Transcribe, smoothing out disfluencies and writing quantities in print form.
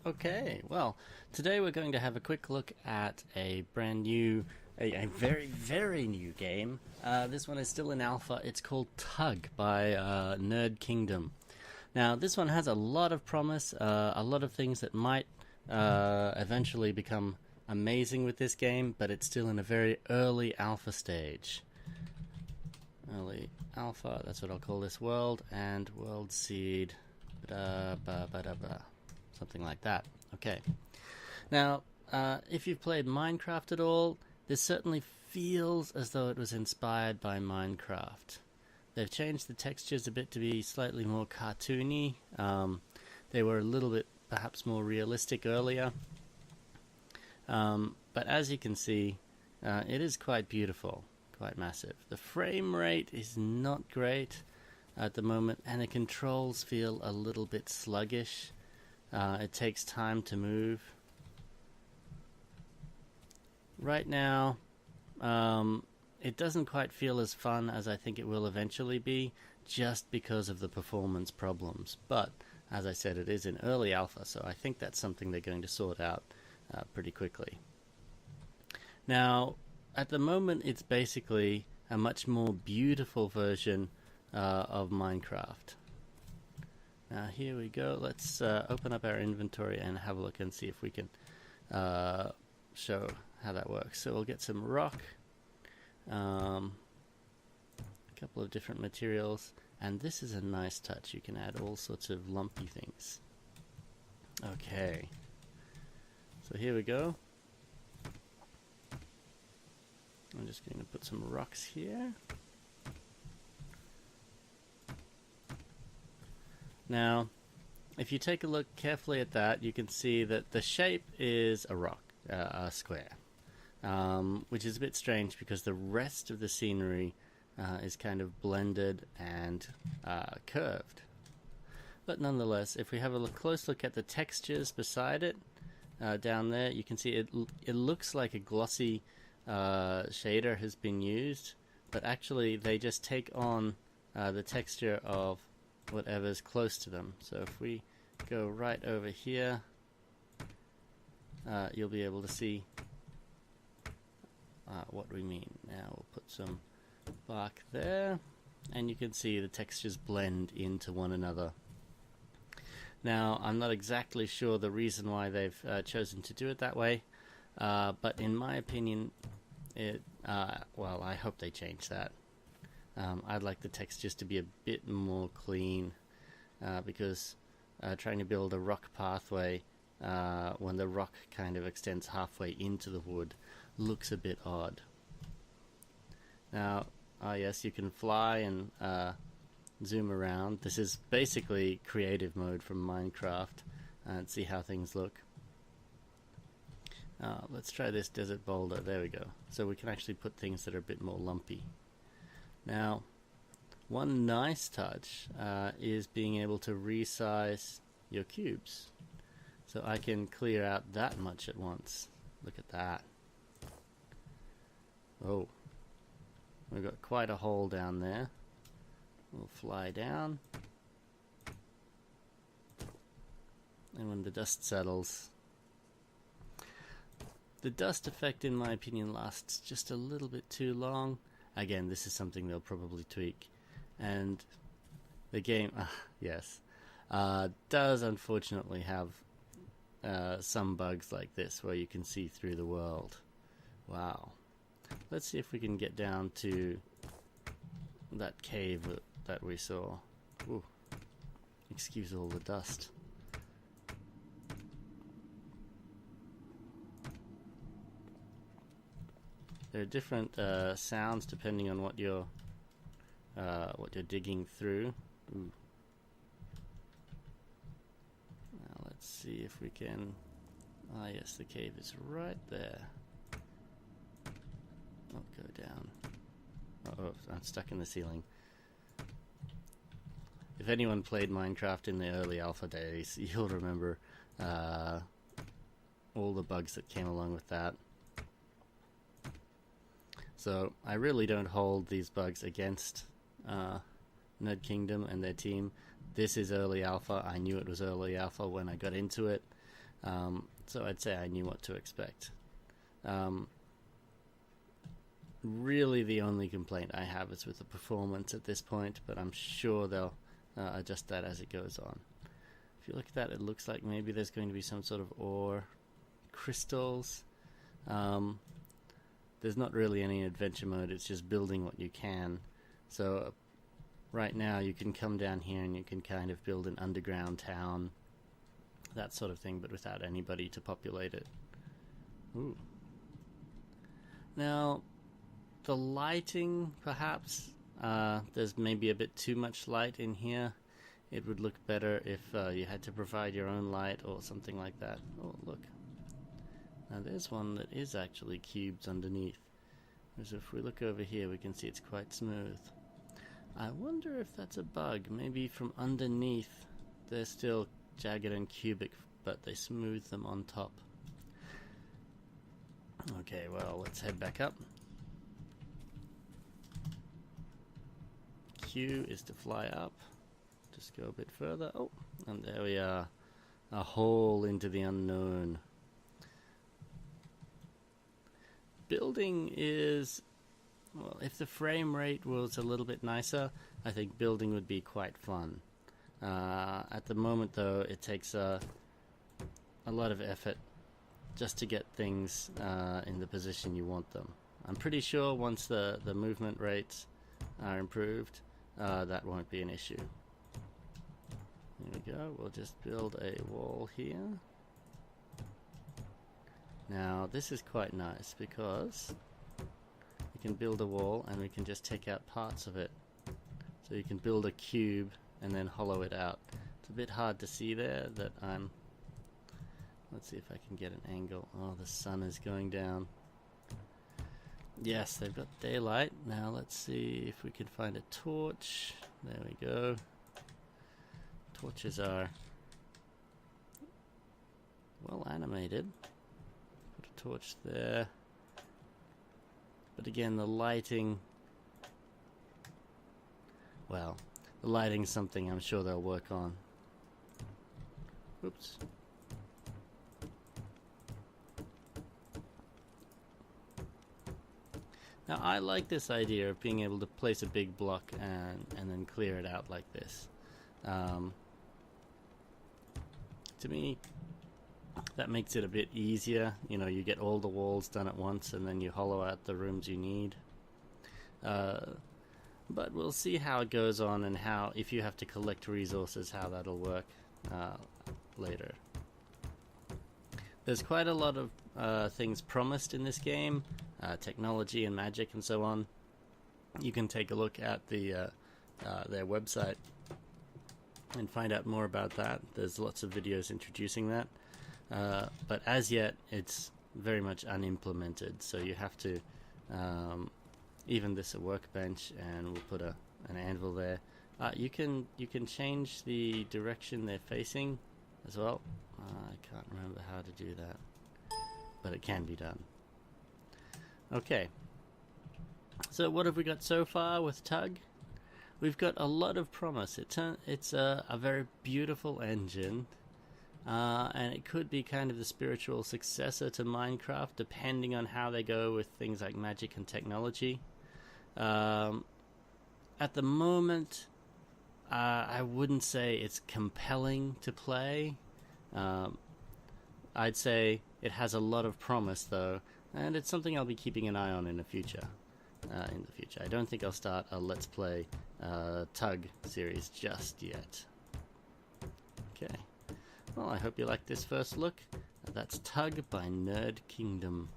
Okay, well, today we're going to have a quick look at a brand new, a very, very new game. This one is still in alpha. It's called TUG by Nerd Kingdom. Now, this one has a lot of promise, a lot of things that might eventually become amazing with this game, but it's still in a very early alpha stage. Early alpha, that's what I'll call this world, and world seed, something like that. Okay. Now, if you've played Minecraft at all, this certainly feels as though it was inspired by Minecraft. They've changed the textures a bit to be slightly more cartoony. They were a little bit perhaps more realistic earlier. But as you can see, it is quite beautiful, quite massive. The frame rate is not great at the moment, and the controls feel a little bit sluggish. It takes time to move. Right now, it doesn't quite feel as fun as I think it will eventually be, just because of the performance problems. But, as I said, it is in early alpha, so I think that's something they're going to sort out pretty quickly. Now, at the moment, it's basically a much more beautiful version of Minecraft. Now, here we go. Let's open up our inventory and have a look and see if we can show how that works. So we'll get some rock, a couple of different materials, and this is a nice touch. You can add all sorts of lumpy things. Okay, so here we go. I'm just going to put some rocks here. Now, if you take a look carefully at that, you can see that the shape is a rock, a square, which is a bit strange because the rest of the scenery is kind of blended and curved. But nonetheless, if we have a close look at the textures beside it, down there, you can see it looks like a glossy shader has been used, but actually they just take on the texture of whatever's close to them. So if we go right over here, you'll be able to see what we mean. Now we'll put some bark there, and you can see the textures blend into one another. Now, I'm not exactly sure the reason why they've chosen to do it that way, but in my opinion, well, I hope they change that. I'd like the textures to be a bit more clean, because trying to build a rock pathway when the rock kind of extends halfway into the wood looks a bit odd. Now, yes, you can fly and zoom around. This is basically creative mode from Minecraft, and see how things look. Let's try this desert boulder. There we go. So we can actually put things that are a bit more lumpy. Now, one nice touch is being able to resize your cubes. So I can clear out that much at once. Look at that. Oh, we've got quite a hole down there. We'll fly down. And when the dust settles, the dust effect, in my opinion, lasts just a little bit too long. Again, this is something they'll probably tweak. And the game, yes, does unfortunately have some bugs like this where you can see through the world. Wow. Let's see if we can get down to that cave that we saw. Ooh. Excuse all the dust. There are different sounds depending on what you're digging through. Ooh. Now let's see if we can. Ah, yes, the cave is right there. Oh, go down. Oh, I'm stuck in the ceiling. If anyone played Minecraft in the early alpha days, you'll remember all the bugs that came along with that. So I really don't hold these bugs against Nerd Kingdom and their team. This is early alpha. I knew it was early alpha when I got into it. So I'd say I knew what to expect. Really the only complaint I have is with the performance at this point, but I'm sure they'll adjust that as it goes on. If you look at that, it looks like maybe there's going to be some sort of ore crystals. There's not really any adventure mode, it's just building what you can. So right now you can come down here and you can kind of build an underground town, that sort of thing, but without anybody to populate it. Ooh. Now, the lighting, perhaps, there's maybe a bit too much light in here. It would look better if you had to provide your own light or something like that. Oh, look. Now there's one that is actually cubes underneath. Whereas if we look over here, we can see it's quite smooth. I wonder if that's a bug. Maybe from underneath, they're still jagged and cubic, but they smooth them on top. Okay, well, let's head back up. Q is to fly up. Just go a bit further. Oh, and there we are. A hole into the unknown. Building is, well, if the frame rate was a little bit nicer, I think building would be quite fun. At the moment, though, it takes a lot of effort just to get things in the position you want them. I'm pretty sure once the movement rates are improved, that won't be an issue. There we go. We'll just build a wall here. Now this is quite nice because we can build a wall and we can just take out parts of it. So you can build a cube and then hollow it out. It's a bit hard to see there that I'm... Let's see if I can get an angle. Oh, the sun is going down. Yes, they've got daylight. Now let's see if we can find a torch. There we go. Torches are well animated. Put a torch there. But again, the lighting... Well, the lighting's something I'm sure they'll work on. Oops. Now I like this idea of being able to place a big block and then clear it out like this. To me, that makes it a bit easier. You know, you get all the walls done at once and then you hollow out the rooms you need. But we'll see how it goes on and how, if you have to collect resources, how that'll work later. There's quite a lot of things promised in this game, technology and magic and so on. You can take a look at their website and find out more about that. There's lots of videos introducing that. But as yet, it's very much unimplemented, so you have to... even this a workbench, and we'll put an anvil there. You can change the direction they're facing as well. I can't remember how to do that, but it can be done. Okay, so what have we got so far with TUG? We've got a lot of promise. It's a very beautiful engine, and it could be kind of the spiritual successor to Minecraft, depending on how they go with things like magic and technology. At the moment, I wouldn't say it's compelling to play. I'd say it has a lot of promise, though, and it's something I'll be keeping an eye on in the future. I don't think I'll start a Let's Play TUG series just yet. Okay. Well, I hope you liked this first look. That's TUG by Nerd Kingdom.